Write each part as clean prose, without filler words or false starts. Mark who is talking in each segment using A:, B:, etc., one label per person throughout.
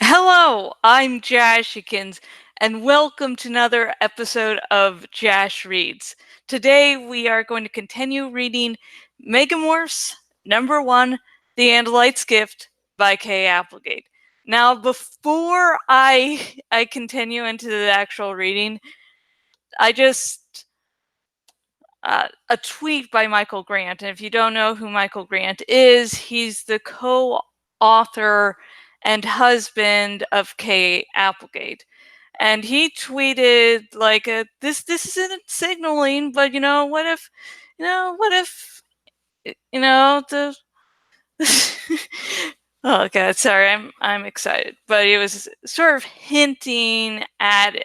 A: Hello, I'm Jashikins, and welcome to another episode of Jash Reads. Today we are going to continue reading Megamorphs #1, The Andalite's Gift by Kay Applegate. Now, before I continue into the actual reading, I just a tweet by Michael Grant. And if you don't know who Michael Grant is, he's the co-author and husband of Kay Applegate. And he tweeted like, "This isn't signaling, but what if the." Oh god, sorry, I'm excited, but it was sort of hinting at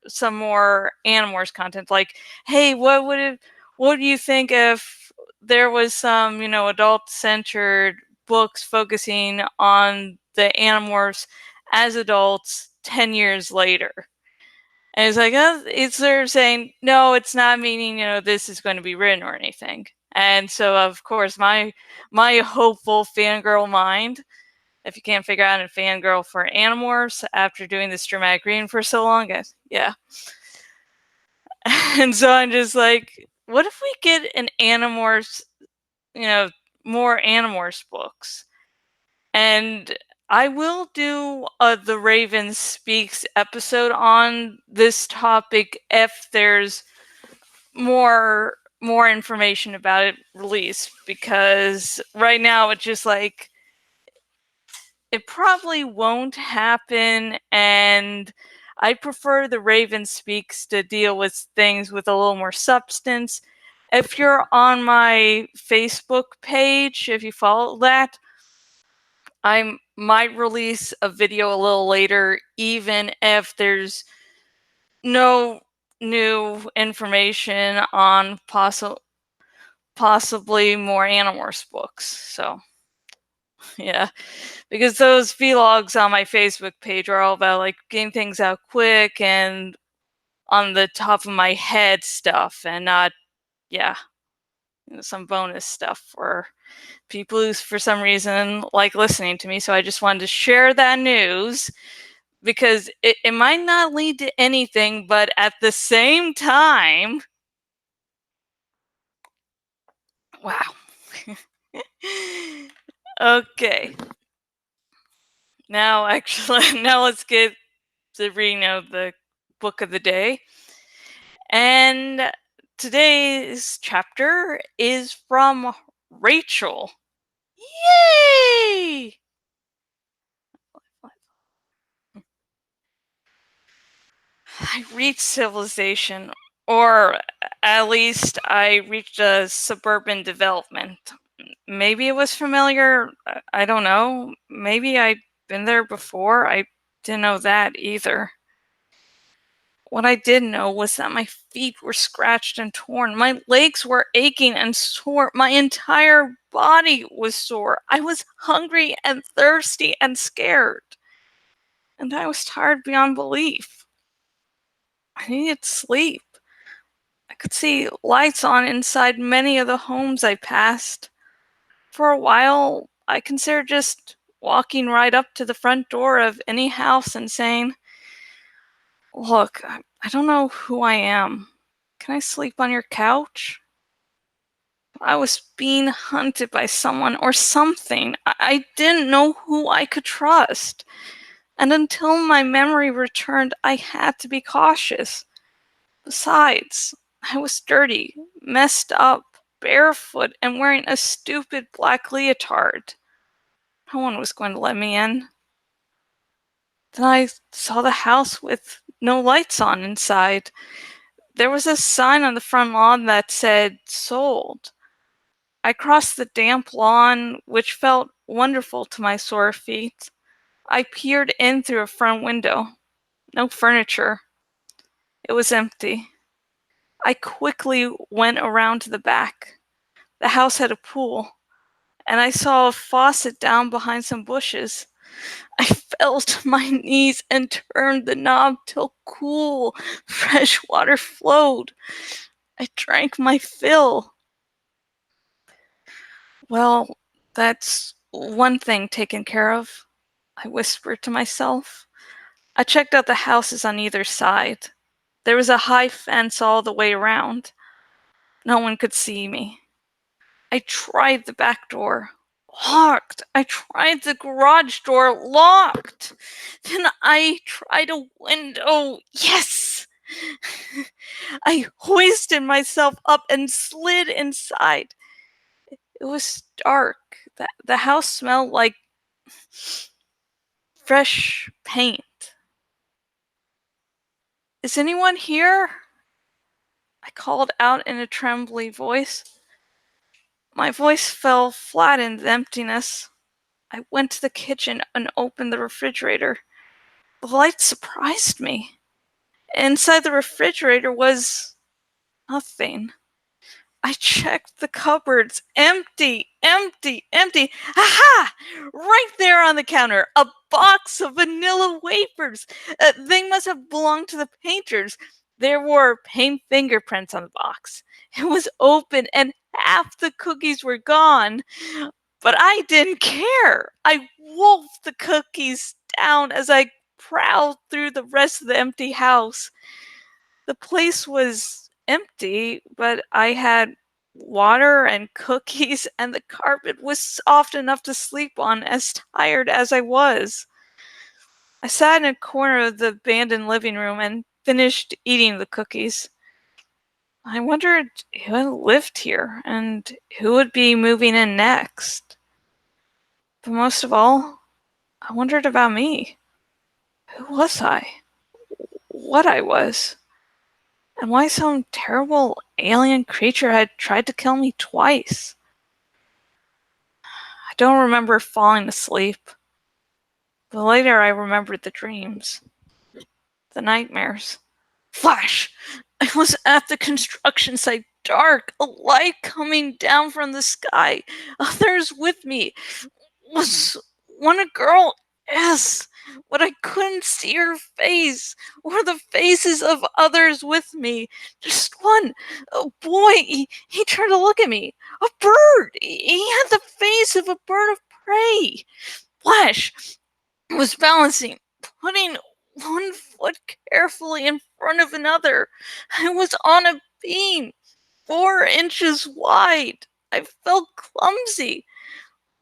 A: some more Animorphs content, like, hey, what do you think if there was some, adult-centered books focusing on the Animorphs as adults 10 years later? And it's like, it's sort of saying, no, it's not meaning, this is going to be written or anything. And so, of course, my hopeful fangirl mind, if you can't figure out a fangirl for Animorphs after doing this dramatic reading for so long, yeah. And so I'm just like, what if we get an Animorphs, more Animorphs books? And I will do the Raven Speaks episode on this topic if there's more information about it released, because right now it's just like it probably won't happen, and I prefer the Raven Speaks to deal with things with a little more substance. If you're on my Facebook page, if you follow that, I might release a video a little later, even if there's no new information on possibly more Animorphs books. So, yeah, because those vlogs on my Facebook page are all about like getting things out quick and on the top of my head stuff, and not, yeah, some bonus stuff for people who, for some reason, like listening to me. So I just wanted to share that news because it might not lead to anything, but at the same time, wow. Okay. Now, actually, now let's get to reading of the book of the day. And today's chapter is from Rachel. Yay! I reached civilization, or at least I reached a suburban development. Maybe it was familiar. I don't know. Maybe I'd been there before. I didn't know that either. What I did know was that my feet were scratched and torn. My legs were aching and sore. My entire body was sore. I was hungry and thirsty and scared. And I was tired beyond belief. I needed sleep. I could see lights on inside many of the homes I passed. For a while, I considered just walking right up to the front door of any house and saying, "Look, I don't know who I am. Can I sleep on your couch?" I was being hunted by someone or something. I didn't know who I could trust. And until my memory returned, I had to be cautious. Besides, I was dirty, messed up, barefoot, and wearing a stupid black leotard. No one was going to let me in. Then I saw the house with no lights on inside. There was a sign on the front lawn that said "Sold." I crossed the damp lawn, which felt wonderful to my sore feet. I peered in through a front window. No furniture. It was empty. I quickly went around to the back. The house had a pool, and I saw a faucet down behind some bushes. I fell to my knees and turned the knob till cool, fresh water flowed. I drank my fill. Well, that's one thing taken care of. I whispered to myself. I checked out the houses on either side. There was a high fence all the way around. No one could see me. I tried the back door. Locked. I tried the garage door. Locked. Then I tried a window. Yes! I hoisted myself up and slid inside. It was dark. The house smelled like fresh paint. Is anyone here? I called out in a trembly voice. My voice fell flat in the emptiness. I went to the kitchen and opened the refrigerator. The light surprised me. Inside the refrigerator was nothing. I checked the cupboards. Empty, empty, empty. Aha! Right there on the counter, a box of vanilla wafers. They must have belonged to the painters. There were paint fingerprints on the box. It was open and half the cookies were gone. But I didn't care. I wolfed the cookies down as I prowled through the rest of the empty house. The place was empty, but I had water and cookies, and the carpet was soft enough to sleep on, as tired as I was. I sat in a corner of the abandoned living room and finished eating the cookies. I wondered who lived here and who would be moving in next. But most of all, I wondered about me. Who was I? What I was? And why some terrible alien creature had tried to kill me twice? I don't remember falling asleep, but later I remembered the dreams, the nightmares. Flash! I was at the construction site, dark, a light coming down from the sky. Others with me. Was one a girl? Yes, but I couldn't see her face or the faces of others with me. Just one. A boy. He turned to look at me. A bird. He had the face of a bird of prey. Flash was balancing, putting one foot carefully in front of another. I was on a beam, 4 inches wide. I felt clumsy.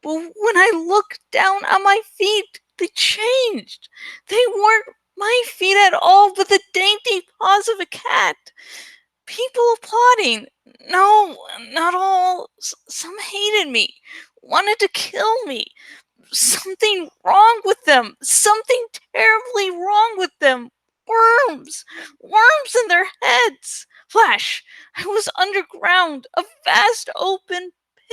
A: But when I looked down at my feet, they changed. They weren't my feet at all, but the dainty paws of a cat. People applauding. No, not all. Some hated me, wanted to kill me. Something wrong with them. Something terribly wrong with them. Worms. Worms in their heads. Flash. I was underground, a vast open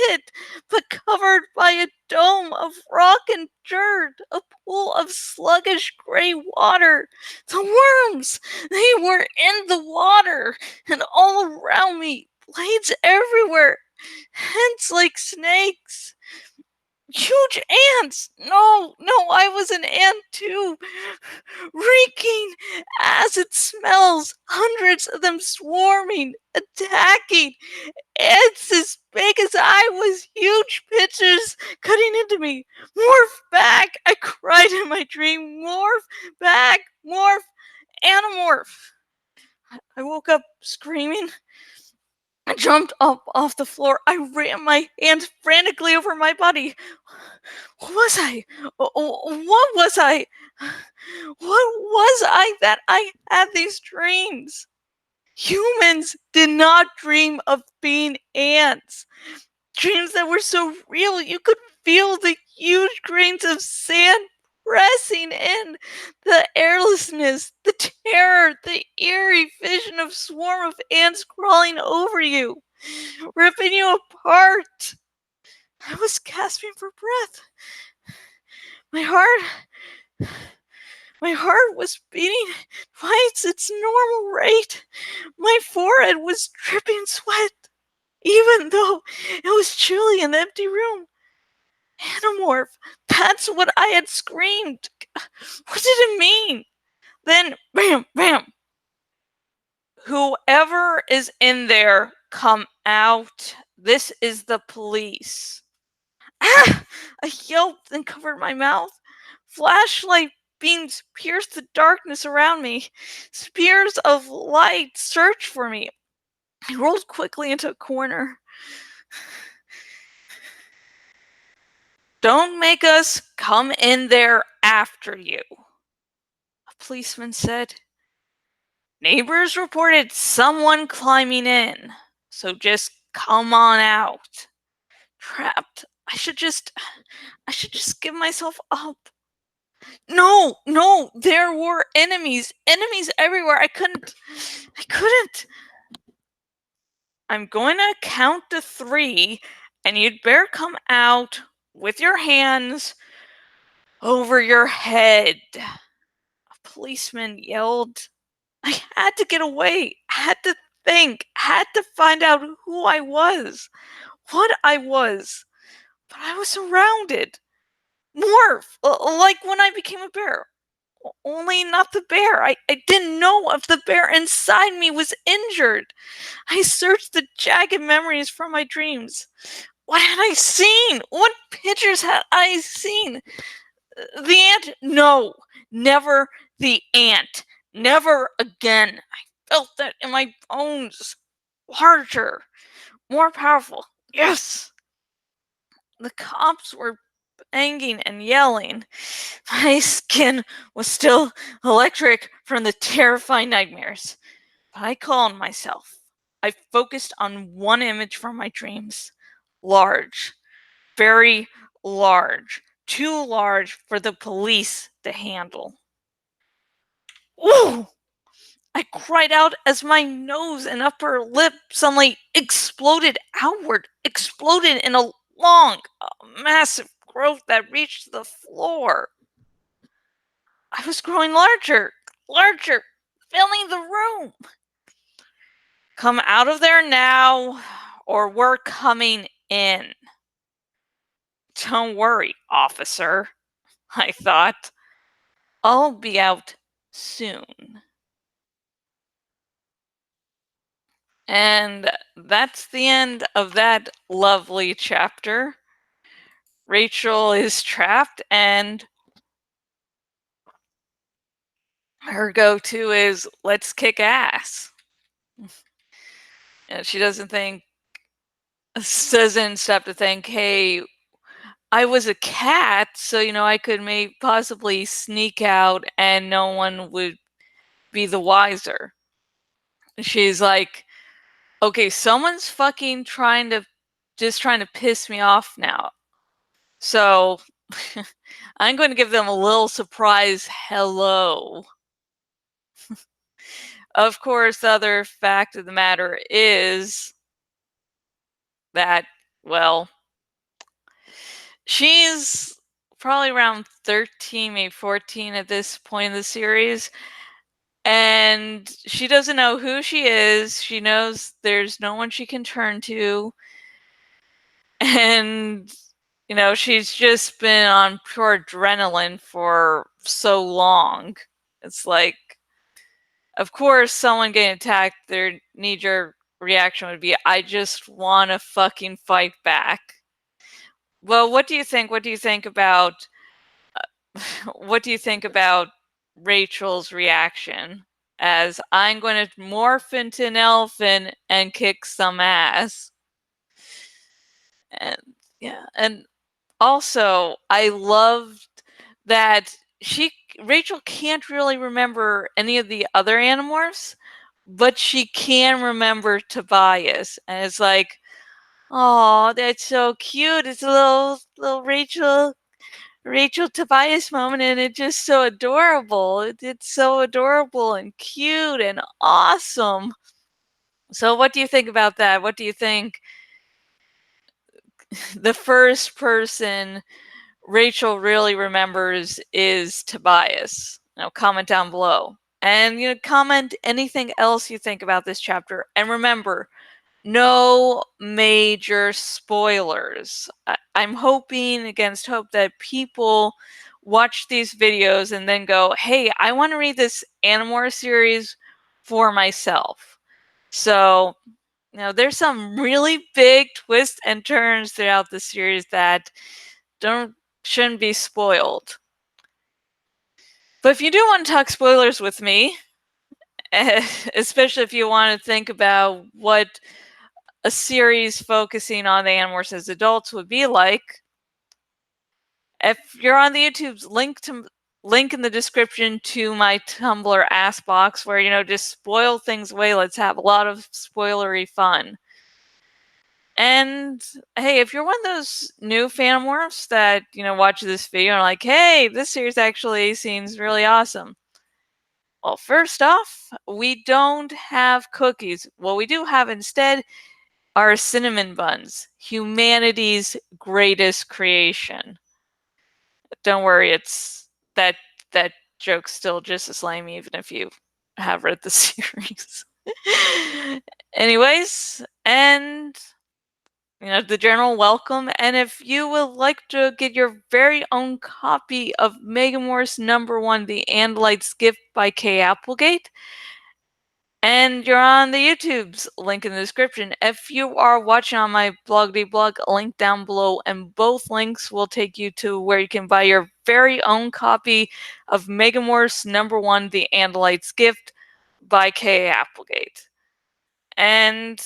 A: pit, but covered by a dome of rock and dirt, a pool of sluggish gray water. The worms! They were in the water, and all around me, blades everywhere, heads like snakes. Huge ants! No, no, I was an ant too. Reeking acid smells, hundreds of them swarming, attacking. Ants as big as I was, huge pitchers cutting into me. Morph back! I cried in my dream. Morph back! Morph! Animorph! I woke up screaming. I jumped up off the floor. I ran my hands frantically over my body. What was I? What was I? What was I that I had these dreams? Humans did not dream of being ants. Dreams that were so real you could feel the huge grains of sand pressing in, the airlessness, the terror, the eerie vision of swarm of ants crawling over you, ripping you apart. I was gasping for breath. My heart My heart was beating twice its normal rate. My forehead was dripping sweat, even though it was chilly in the empty room. Animorph, that's what I had screamed. What did it mean? Then, bam, bam. Whoever is in there, come out. This is the police. Ah! I yelped and covered my mouth. Flashlight beams pierce the darkness around me. Spears of light search for me. I rolled quickly into a corner. Don't make us come in there after you, a policeman said. Neighbors reported someone climbing in, so just come on out. Trapped. I should just give myself up. No, no, there were enemies everywhere. I couldn't. I'm going to count to 3, and you'd better come out with your hands over your head. A policeman yelled. I had to get away, had to think, had to find out who I was, what I was. But I was surrounded. Morph, like when I became a bear. Only not the bear. I didn't know if the bear inside me was injured. I searched the jagged memories from my dreams. What had I seen? What pictures had I seen? The ant? No, never the ant. Never again. I felt that in my bones. Larger, more powerful. Yes. The cops were banging and yelling. My skin was still electric from the terrifying nightmares. But I calmed myself. I focused on one image from my dreams. Large. Very large. Too large for the police to handle. Ooh! I cried out as my nose and upper lip suddenly exploded outward, exploded in a long, massive growth that reached the floor. I was growing larger, larger, filling the room. Come out of there now, or we're coming in. Don't worry, officer, I thought. I'll be out soon. And that's the end of that lovely chapter. Rachel is trapped, and her go-to is, let's kick ass. And she doesn't stop to think, hey, I was a cat, so, I could possibly sneak out and no one would be the wiser. She's like, okay, someone's fucking trying to piss me off now. So I'm going to give them a little surprise hello. Of course, the other fact of the matter is that, well, she's probably around 13, maybe 14 at this point in the series. And she doesn't know who she is. She knows there's no one she can turn to. And, she's just been on pure adrenaline for so long. It's like, of course, someone getting attacked, their knee-jerk reaction would be, I just want to fucking fight back. Well, what do you think? What do you think about Rachel's reaction as I'm going to morph into an elephant and kick some ass? And yeah, and also I loved that Rachel can't really remember any of the other Animorphs, but she can remember Tobias, and it's like, oh, that's so cute. It's a little Rachel Tobias moment, and it's just so adorable. It's so adorable and cute and awesome. So what do you think about that? What do you think the first person Rachel really remembers is Tobias? Comment down below. And comment anything else you think about this chapter. And remember, no major spoilers. I'm hoping against hope that people watch these videos and then go, hey, I want to read this Animorphs series for myself. So, there's some really big twists and turns throughout the series that shouldn't be spoiled. But if you do want to talk spoilers with me, especially if you want to think about what a series focusing on the Animorphs as adults would be like, if you're on the YouTube's link in the description to my Tumblr ass box where, just spoil things away. Let's have a lot of spoilery fun. And hey, if you're one of those new Fanmorphs that, watch this video and are like, hey, this series actually seems really awesome. Well, first off, we don't have cookies. What we do have instead are cinnamon buns, humanity's greatest creation. Don't worry, it's that joke's still just as lame even if you have read the series. Anyways, and the general welcome, and if you would like to get your very own copy of Megamorphs #1, The Andalite's Gift by K. Applegate, and you're on the YouTube's link in the description. If you are watching on my blog, link down below, and both links will take you to where you can buy your very own copy of Megamorphs #1, The Andalite's Gift by K. Applegate. And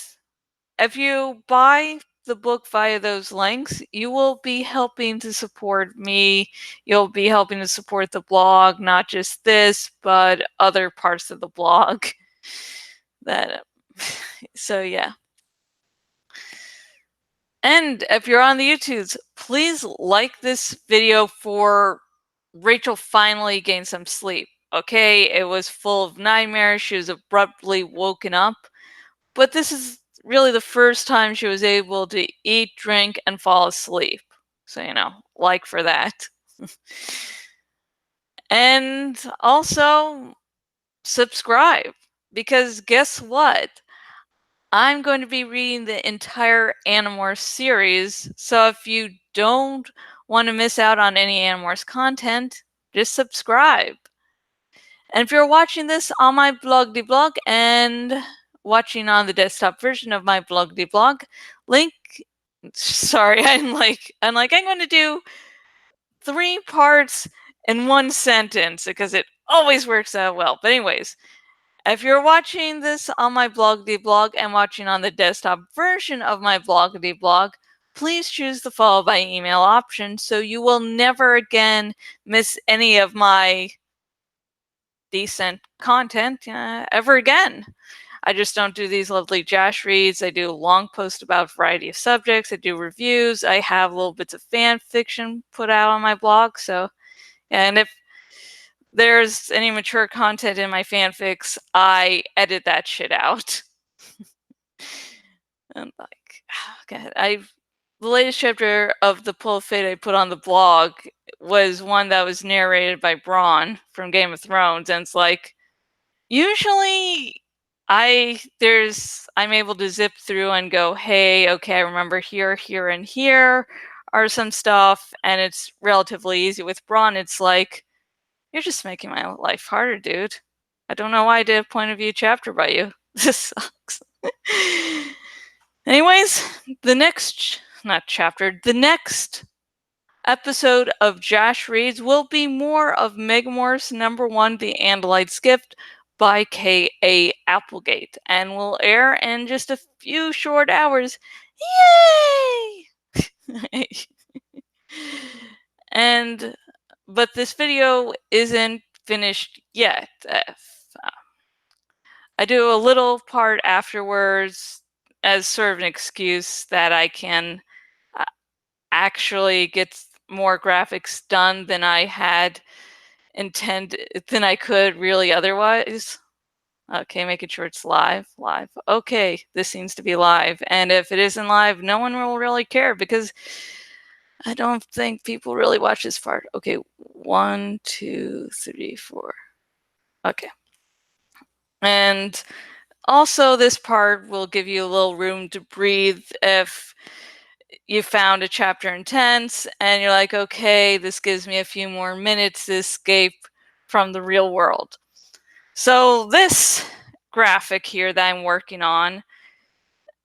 A: if you buy the book via those links, you will be helping to support me. You'll be helping to support the blog, not just this, but other parts of the blog. So yeah. And if you're on the YouTubes, please like this video for Rachel finally gained some sleep. Okay, it was full of nightmares. She was abruptly woken up. But this is really the first time she was able to eat, drink, and fall asleep. So, like for that. And also, subscribe. Because guess what? I'm going to be reading the entire Animorphs series, so if you don't want to miss out on any Animorphs content, just subscribe. And if you're watching this on my blog and watching on the desktop version of my blog link, sorry, I'm going to do 3 parts in 1 sentence because it always works out well. But anyways, if you're watching this on my blog and watching on the desktop version of my blog, please choose the follow by email option so you will never again miss any of my decent content ever again. I just don't do these lovely Jash reads. I do long posts about a variety of subjects. I do reviews. I have little bits of fan fiction put out on my blog. So, and if there's any mature content in my fanfics, I edit that shit out. And the latest chapter of the Pull of Fate I put on the blog was one that was narrated by Bronn from Game of Thrones, and it's like, usually I'm able to zip through and go, hey, okay, I remember here, and here are some stuff, and it's relatively easy. With Bronn, it's like, you're just making my life harder, dude. I don't know why I did a point of view chapter by you. This sucks. Anyways, the next episode of Jash Reads will be more of Megamorphs #1, The Andalite's Gift by K.A. Applegate, and will air in just a few short hours. Yay! But this video isn't finished yet. I do a little part afterwards as sort of an excuse that I can actually get more graphics done than I had than I could really otherwise. Okay, making sure it's live. Okay, this seems to be live. And if it isn't live, no one will really care because I don't think people really watch this part. Okay, 1, 2, 3, 4. Okay. And also, this part will give you a little room to breathe if you found a chapter intense and you're like, okay, this gives me a few more minutes to escape from the real world. So this graphic here that I'm working on,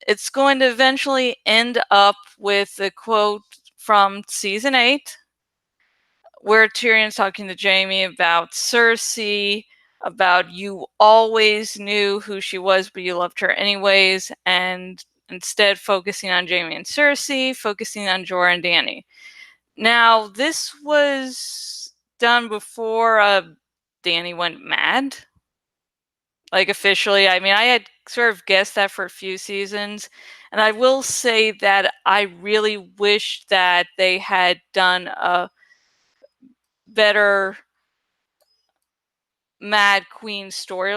A: it's going to eventually end up with a quote from season 8, where Tyrion's talking to Jaime about Cersei, about you always knew who she was, but you loved her anyways, and instead focusing on Jaime and Cersei, focusing on Jorah and Dany. Now, this was done before Dany went mad. Like, officially. I mean, I had sort of guessed that for a few seasons. And I will say that I really wish that they had done a better Mad Queen story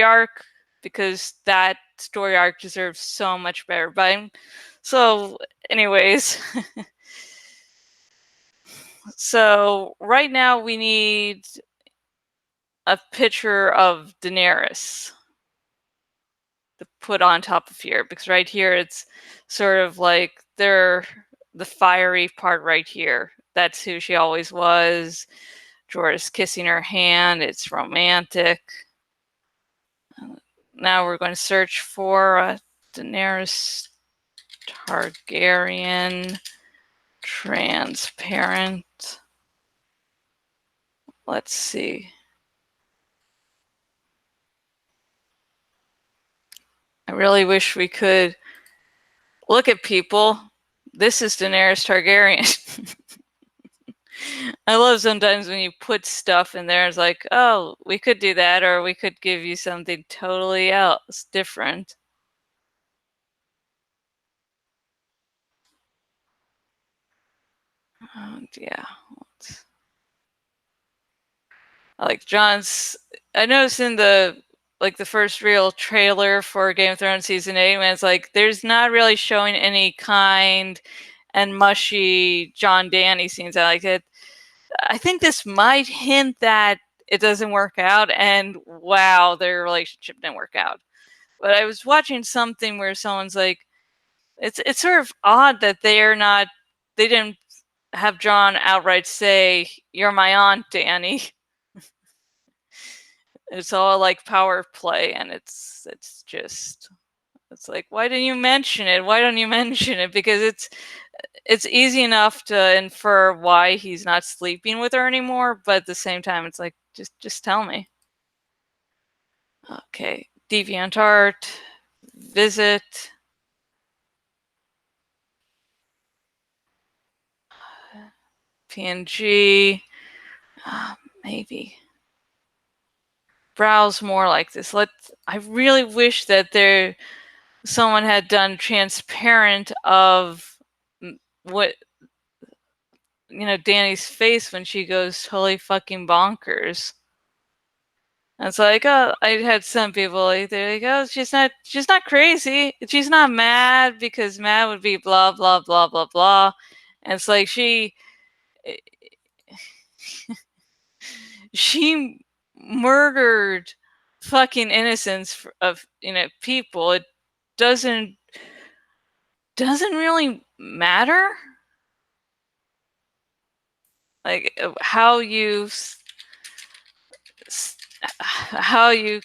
A: arc, because that story arc deserves so much better. So, anyways, so right now we need a picture of Daenerys to put on top of here, because right here it's sort of like the fiery part right here. That's who she always was. Jorah's kissing her hand. It's romantic. Now we're going to search for Daenerys Targaryen transparent. Let's see. I really wish we could look at people. This is Daenerys Targaryen. I love sometimes when you put stuff in there. It's like, oh, we could do that, or we could give you something totally else, different. Yeah. Like John's, I noticed in the first real trailer for Game of Thrones season 8, when it's like there's not really showing any kind and mushy John Dany scenes. I like it. I think this might hint that it doesn't work out, and wow, their relationship didn't work out. But I was watching something where someone's like, it's sort of odd that they didn't have John outright say, "You're my aunt, Dany." It's all like power play, and it's just, it's like, why didn't you mention it? Why don't you mention it? Because it's easy enough to infer why he's not sleeping with her anymore, but at the same time, it's like, just tell me. Okay, DeviantArt, visit, PNG, maybe browse more like this. I really wish that someone had done transparent of what, Dany's face when she goes totally fucking bonkers. And it's like, oh, I had some people like, they're like, oh, she's not crazy. She's not mad, because mad would be blah blah blah blah blah. And it's like she murdered fucking innocents of people. It doesn't really matter, like, how you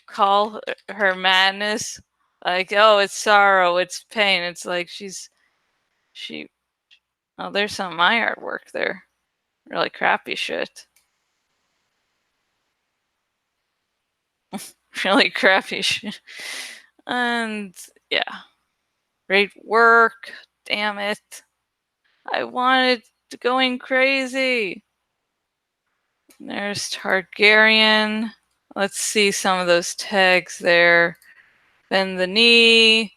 A: call her madness. Like, oh, it's sorrow, it's pain. It's like she oh, there's some of my artwork there. Really crappy shit. Really crappy shit. And yeah. Great work. Damn it. I wanted to going crazy. There's Targaryen. Let's see some of those tags there. Bend the knee.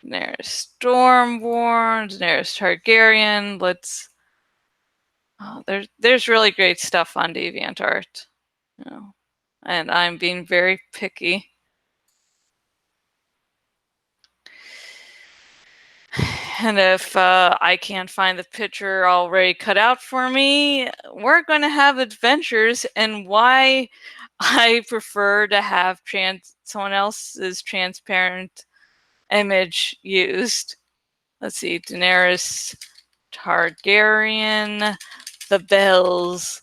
A: There's Stormborn. There's Targaryen. Oh, there's really great stuff on DeviantArt. And I'm being very picky. And if I can't find the picture already cut out for me, we're going to have adventures, and why I prefer to have someone else's transparent image used. Let's see, Daenerys Targaryen, the bells.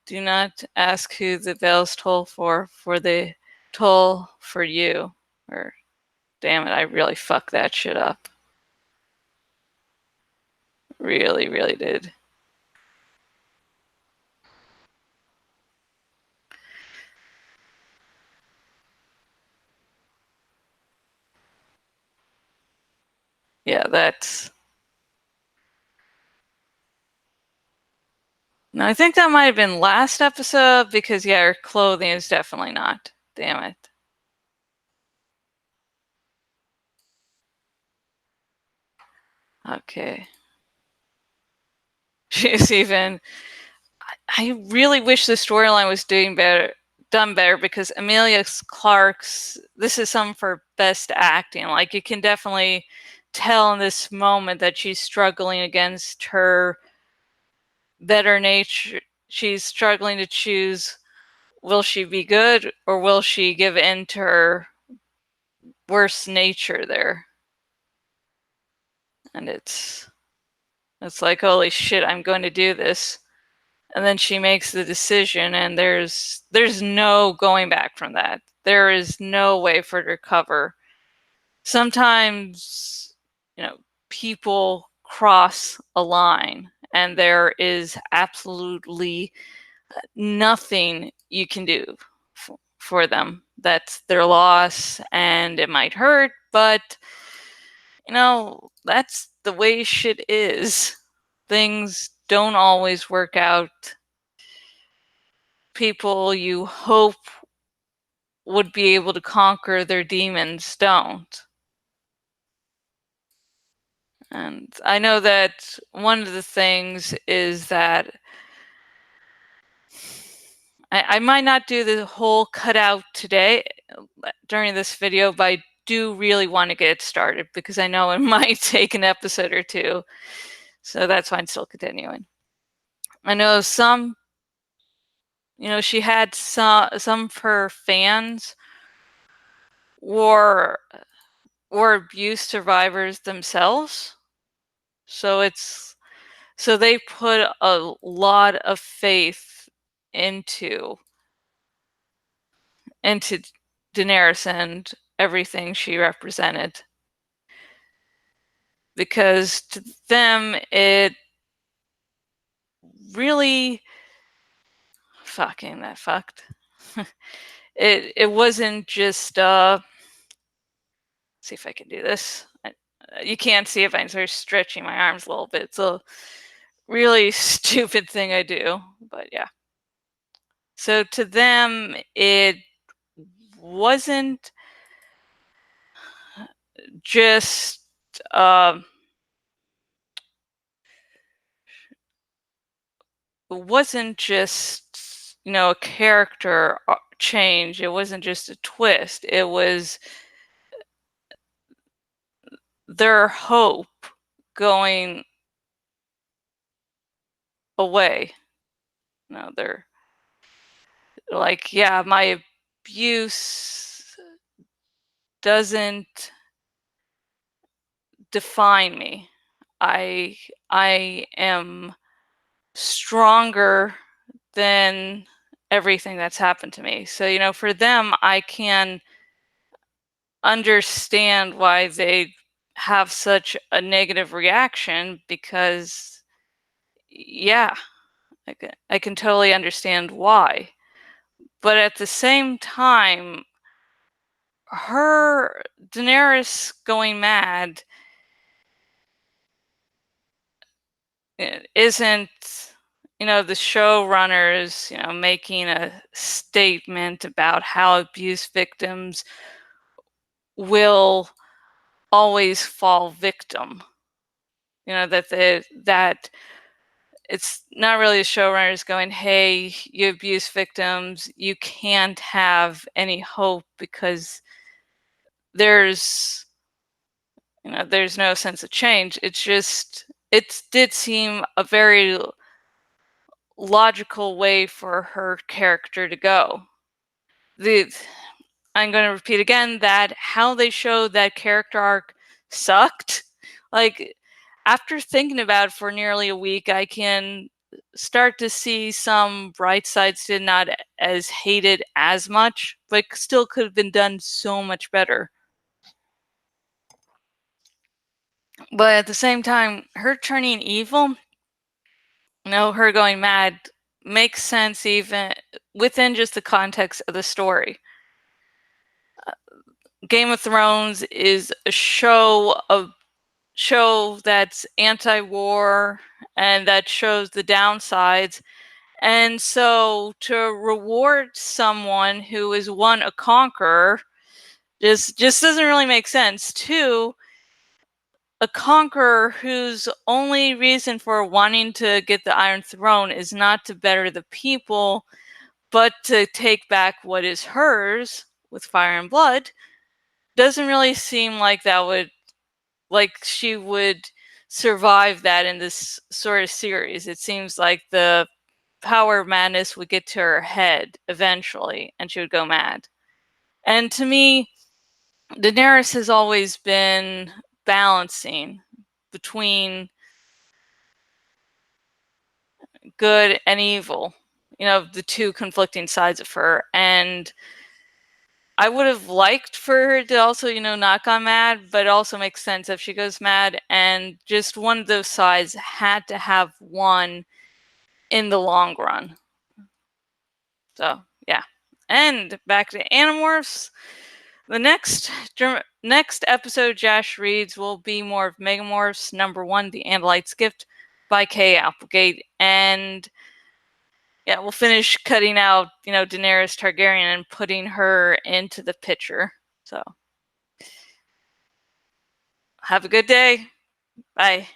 A: Do not ask who the bells toll for they toll for you. Or, damn it, I really fucked that shit up. Really, really did. Yeah, that's. No, I think that might have been last episode because, yeah, her clothing is definitely not. Damn it. Okay. She's even. I really wish the storyline was done better because Emilia Clarke's. This is some for best acting. Like, you can definitely tell in this moment that she's struggling against her better nature. She's struggling to choose, will she be good or will she give in to her worse nature there? And it's like, holy shit, I'm going to do this. And then she makes the decision, and there's no going back from that. There is no way for her to recover. Sometimes, you know, people cross a line and there is absolutely nothing you can do for them. That's their loss, and it might hurt, but that's the way shit is. Things don't always work out. People you hope would be able to conquer their demons don't. And I know that one of the things is that I might not do the whole cutout today during this video, but I do really want to get it started because I know it might take an episode or two. So that's why I'm still continuing. I know she had some of her fans were abuse survivors themselves. So they put a lot of faith into into Daenerys and everything she represented. Because to them it really fucking that fucked. It wasn't just see if I can do this. You can't see if I'm sort of stretching my arms a little bit. It's a really stupid thing I do, but yeah. So to them, it wasn't just um, a character change. It wasn't just a twist. It was their hope going away. They're like, yeah, my abuse doesn't define me. I am stronger than everything that's happened to me. So, for them, I can understand why they have such a negative reaction because, yeah, I can totally understand why. But at the same time, her Daenerys going mad isn't the showrunners making a statement about how abuse victims will always fall victim. That it's not really the showrunners going, hey, you abuse victims, you can't have any hope because there's there's no sense of change. It's just it did seem a very logical way for her character to go. The I'm going to repeat again that how they showed that character arc sucked. Like, after thinking about it for nearly a week, I can start to see some bright sides to not as hated as much, but still could have been done so much better. But at the same time, her turning evil, her going mad, makes sense even within just the context of the story. Game of Thrones is a show show that's anti-war and that shows the downsides. And so to reward someone who is, one, a conqueror, just doesn't really make sense. Two, a conqueror whose only reason for wanting to get the Iron Throne is not to better the people, but to take back what is hers with fire and blood, doesn't really seem like she would survive that in this sort of series. It seems like the power of madness would get to her head eventually and she would go mad. And to me, Daenerys has always been balancing between good and evil, the two conflicting sides of her. And I would have liked for her to also, not gone mad, but it also makes sense if she goes mad, and just one of those sides had to have won in the long run. So, yeah. And back to Animorphs. The next episode Jash reads will be more of Megamorphs #1, The Andalite's Gift by Kay Applegate. And yeah, we'll finish cutting out, Daenerys Targaryen and putting her into the picture. So have a good day. Bye.